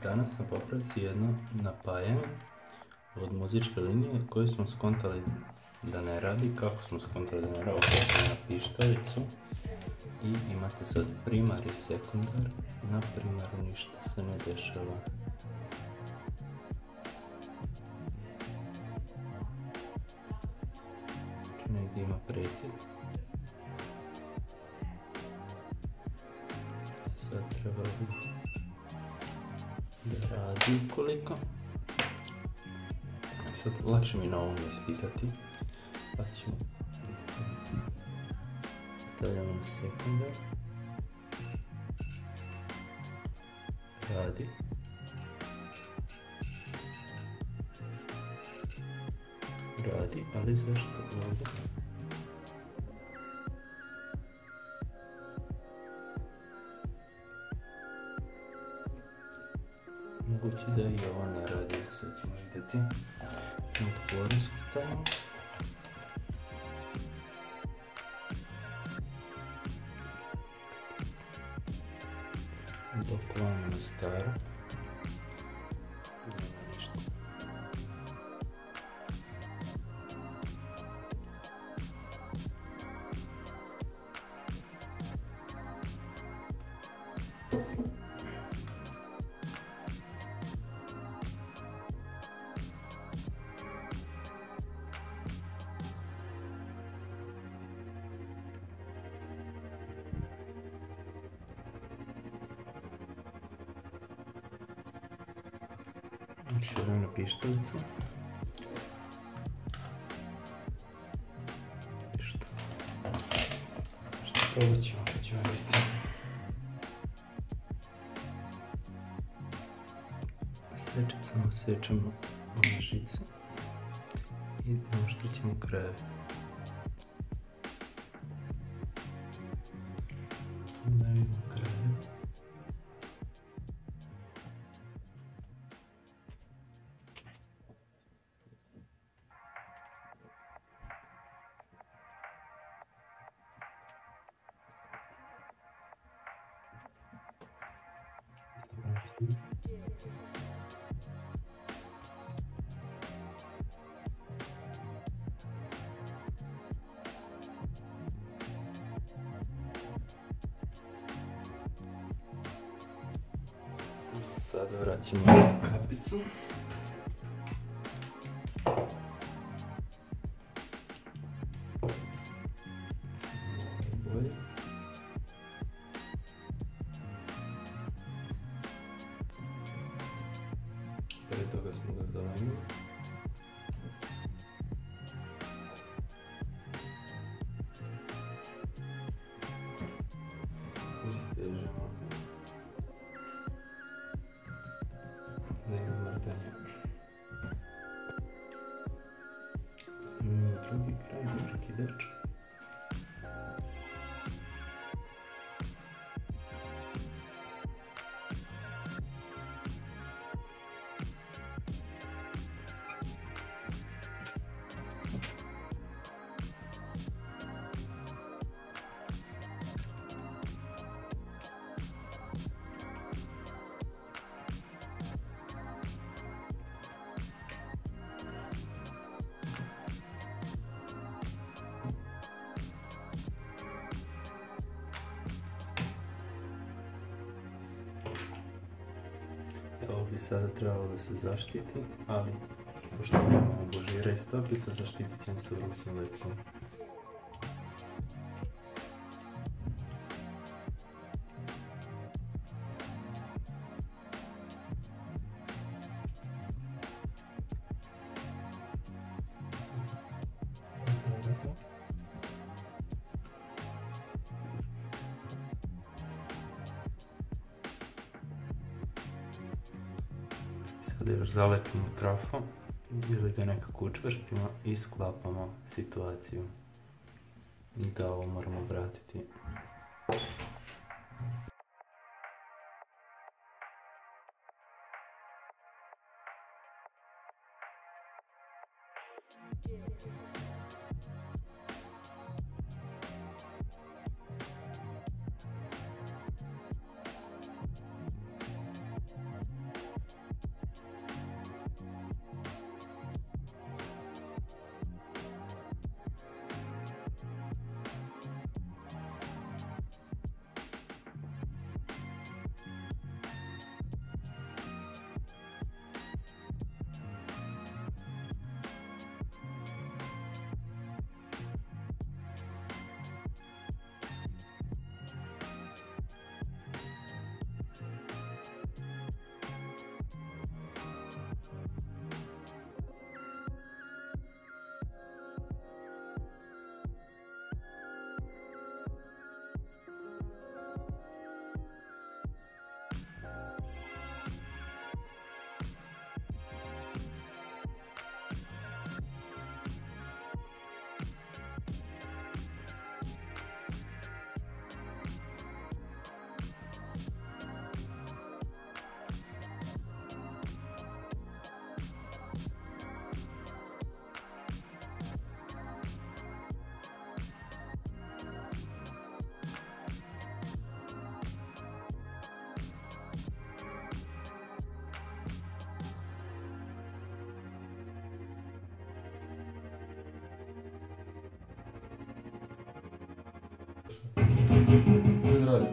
Danas na popravci jedno napajanje od muzičke linije koju smo skontali da ne radi. Kako smo skontali da ne radi? Okrećemo na pištoljicu i imate sad primar i sekundar. Na primaru ništa se ne dešava. Znači negdje ima prekid. Sad treba da radi ukoliko. Sad lakše mi na ovom ispitati, pa ćemo stavljamo na sekundar, radi, ali zašto ovdje? Moguće da i ovo ne radi, sad ćemo vidjeti. Otvorisku stavimo. Dok vam na staro. Širimo na pištolicu. Što probat ćemo, pa ćemo vidjeti. Sečicama sečemo ove žice i naoštrićemo krajeve. Da vidimo krajeve. Sada vraćamo kapicu. Bolje. Prije toga smo ga dovoljili. Istežemo. Nema mrtanja. Drugi kraj, drugi kidač. Ovo bi sada trebalo da se zaštiti, ali pošto nemamo bužira i stopica, zaštitit ćemo se ručnom lepkom. Sada još zalepimo trafo ili ga nekako učvrstimo i sklapamo situaciju da ovo moramo vratiti. Što radi?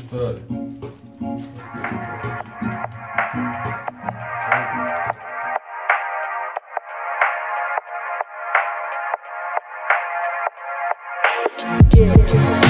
Što radi? Yeah.